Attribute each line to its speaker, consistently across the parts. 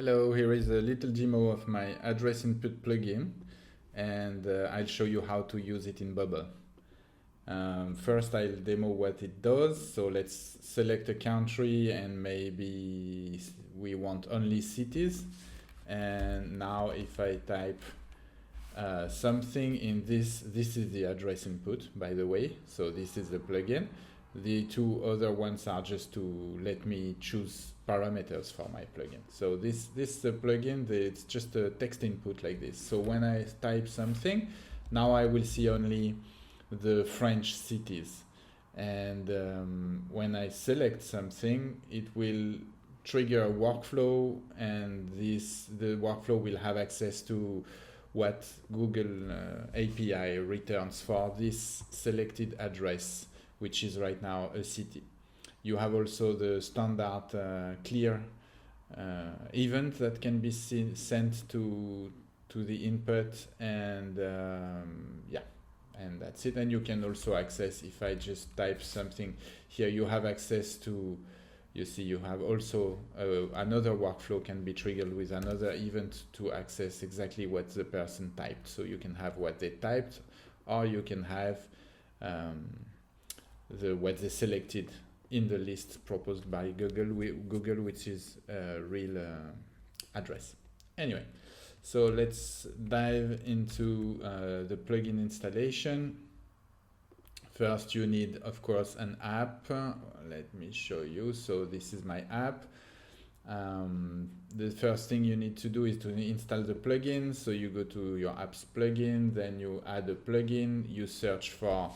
Speaker 1: Hello, here is a little demo of my address input plugin, and I'll show you how to use it in Bubble. First, I'll demo what it does. So let's select a country, and maybe we want only cities. And now if I type something in this is the address input, by the way. So this is the plugin. The two other ones are just to let me choose parameters for my plugin. So this plugin, it's just a text input like this. So when I type something, now I will see only the French cities. And when I select something, it will trigger a workflow, and the workflow will have access to what Google API returns for this selected address, which is right now a city. You have also the standard clear event that can be sent to the input, and yeah, and that's it. And you can also access, if I just type something here, you have access to, you see, you have also another workflow can be triggered with another event to access exactly what the person typed. So you can have what they typed, or you can have what they selected in the list proposed by Google, which is a real address. Anyway, so let's dive into the plugin installation. First, you need, of course, an app. Let me show you. So this is my app. The first thing you need to do is to install the plugin. So you go to your app's plugin, then you add a plugin, you search for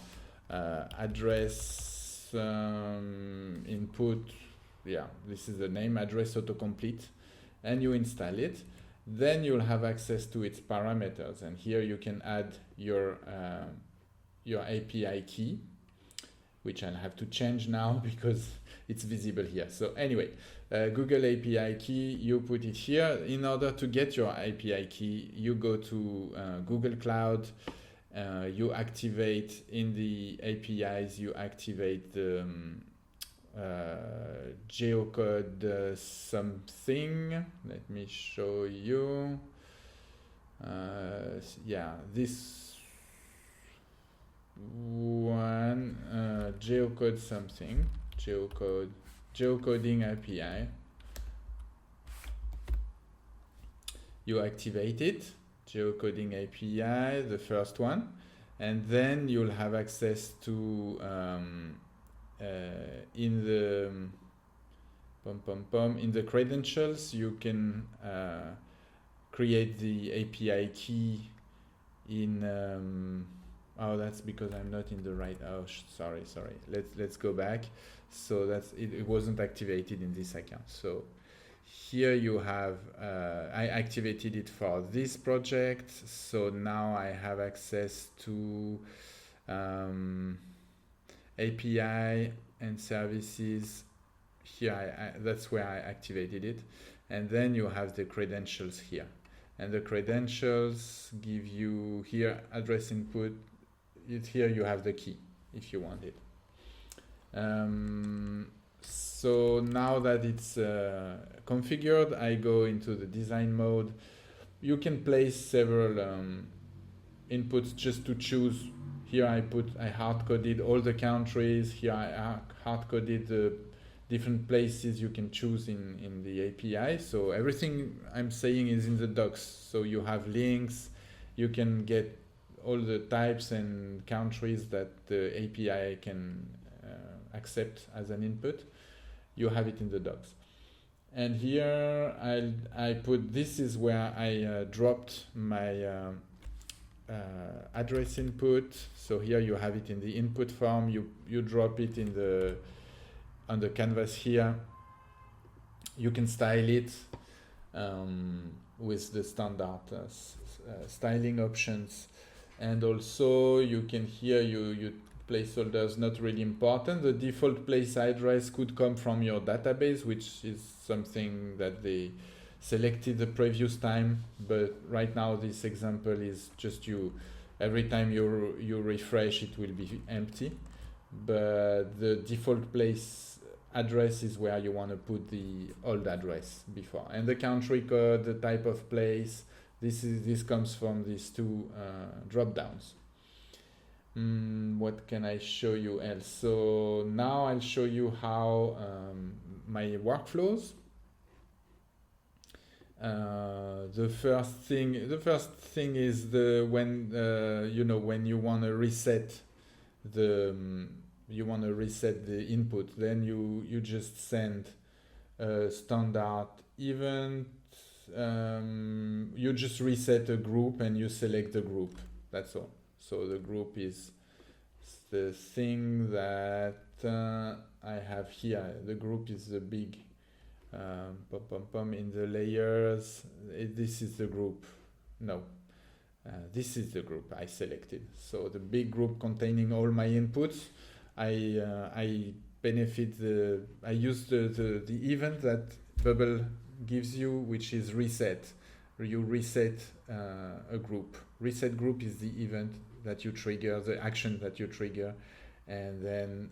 Speaker 1: address input, yeah, this is the name, Address Autocomplete, and you install it. Then you'll have access to its parameters, and here you can add your API key, which I'll have to change now because it's visible here. So anyway, Google API key, you put it here. In order to get your API key, you go to Google Cloud. You activate in the APIs, you activate the geocode something. Let me show you. Yeah, this one, geocode something, geocoding API. You activate it. Geocoding API, the first one, and then you'll have access to in the credentials you can create the API key in oh, that's because I'm not in the right, oh sorry, let's go back. So that's it wasn't activated in this account. So here you have, I activated it for this project, so now I have access to API and services. Here, that's where I activated it. And then you have the credentials here. And the credentials give you here address input. Here you have the key if you want it. So now that it's configured, I go into the design mode. You can place several inputs just to choose. Here I hard-coded all the countries. Here I hard-coded the different places you can choose in the API. So everything I'm saying is in the docs. So you have links. You can get all the types and countries that the API can accept as an input. You have it in the docs. And here I put, this is where I dropped my address input. So here you have it in the input form. You drop it in on the canvas here. You can style it with the standard styling options. And also you can here, you placeholders not really important. The default place address could come from your database, which is something that they selected the previous time, but right now this example is just every time you refresh it will be empty. But the default place address is where you want to put the old address before, and the country code, the type of place. This comes from these two drop downs. What can I show you else? So now I'll show you how my workflows. The first thing is when when you want to reset the input, then you just send a standard event. You just reset a group and you select the group. That's all. So the group is the thing that I have here. The group is the big in the layers. This is the group. No, this is the group I selected. So the big group containing all my inputs. I use the event that Bubble gives you, which is reset. You reset a group. Reset group is the event that you trigger, the action that you trigger, and then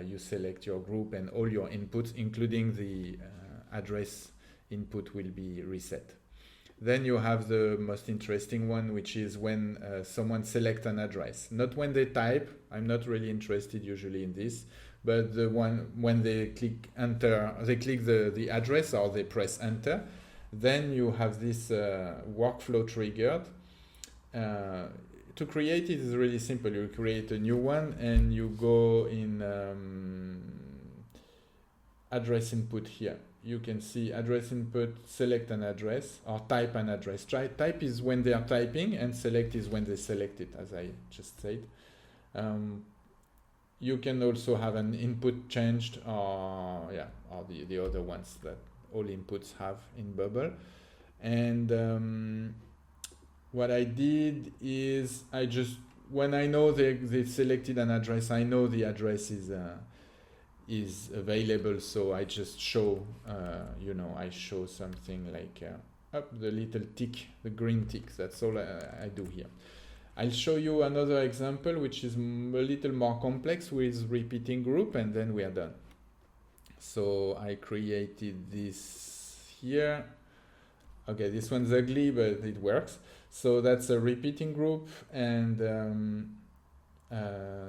Speaker 1: you select your group, and all your inputs, including the address input, will be reset. Then you have the most interesting one, which is when someone selects an address. Not when they type. I'm not really interested usually in this, but the one when they click enter, they click the address or they press enter. Then you have this workflow triggered. To create it is really simple. You create a new one and you go in address input here. You can see address input, select an address or type an address. Type is when they are typing and select is when they select it, as I just said. You can also have an input changed or the other ones that all inputs have in Bubble. And what I did is when I know they selected an address, I know the address is available, so I just show I show something like the little tick, the green tick. That's all I do here. I'll show you another example which is a little more complex with repeating group, and then we are done. So I created this here. Okay, this one's ugly, but it works. So that's a repeating group, and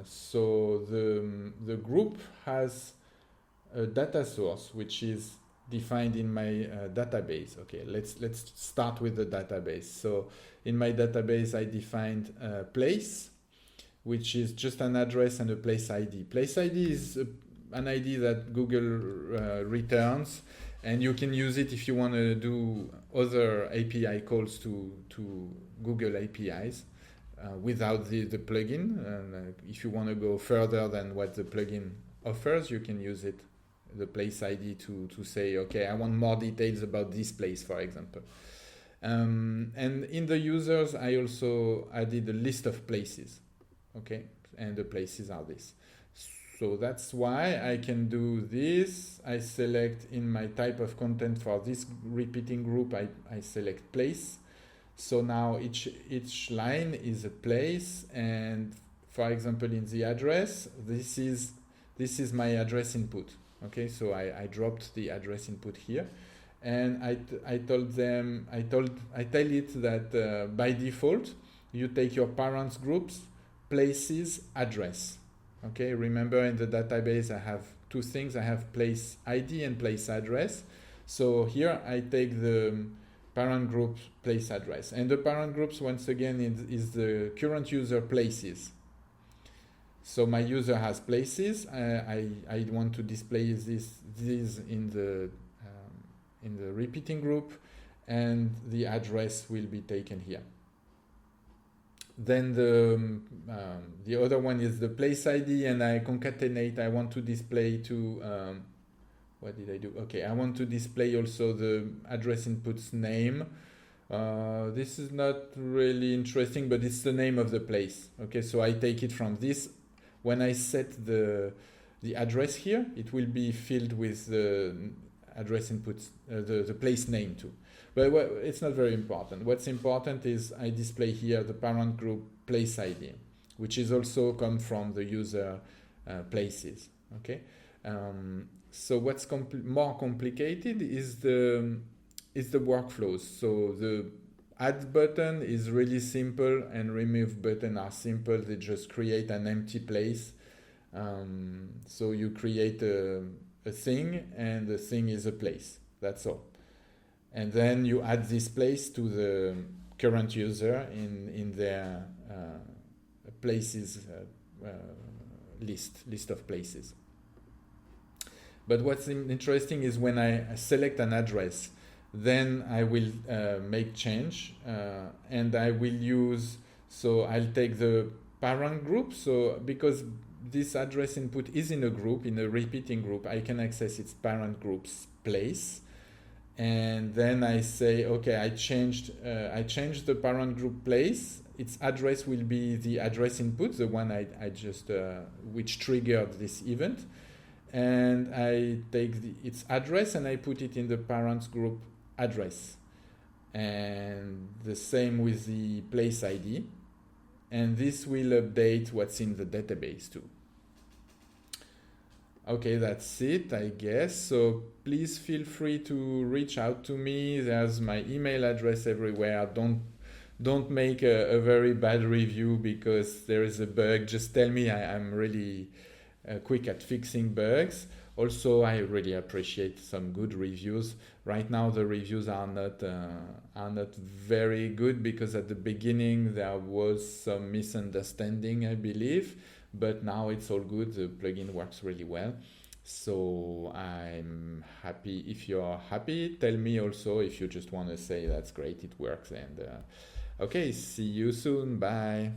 Speaker 1: so the group has a data source which is defined in my database. Okay, let's start with the database. So in my database I defined a place, which is just an address and a place ID. Place ID is an ID that Google returns, and you can use it if you want to do other API calls to Google APIs without the plugin. And if you want to go further than what the plugin offers, you can use it, the place ID, to say, okay, I want more details about this place, for example. And in the users, I also added a list of places. Okay, and the places are this. So that's why I can do this. I select in my type of content for this repeating group, I select place. So now each line is a place, and for example in the address, this is my address input. Okay, so I dropped the address input here, and I tell it that by default you take your parents groups, places, address. Okay, remember in the database I have two things. I have place ID and place address. So here I take the parent group place address, and the parent groups once again is the current user places. So my user has places. I want to display these in the repeating group, and the address will be taken here. Then the other one is the place ID, and I concatenate. I want to display to what did I do? Okay, I want to display also the address input's name. This is not really interesting, but it's the name of the place. Okay, so I take it from this. When I set the address here, it will be filled with the address inputs, the place name too. But it's not very important. What's important is I display here the parent group place ID, which is also come from the user places. Okay, So what's more complicated is the workflows. So the add button is really simple and remove button are simple. They just create an empty place. So you create a thing and the thing is a place. That's all. And then you add this place to the current user in their places list of places. But what's interesting is when I select an address, then I will make change and I will use, so I'll take the parent group. So because this address input is in a group, in a repeating group, I can access its parent group's place. And then I say, okay, I changed the parent group place. Its address will be the address input, the one I just, which triggered this event. And I take its address and I put it in the parent group address. And the same with the place ID. And this will update what's in the database too. Okay, that's it, I guess. So please feel free to reach out to me. There's my email address everywhere. Don't make a very bad review because there is a bug. Just tell me. I'm really quick at fixing bugs. Also, I really appreciate some good reviews. Right now, the reviews are not very good because at the beginning there was some misunderstanding, I believe. But now it's all good. The plugin works really well. So I'm happy. If you're happy, tell me also. If you just want to say that's great, it works. And okay, see you soon. Bye.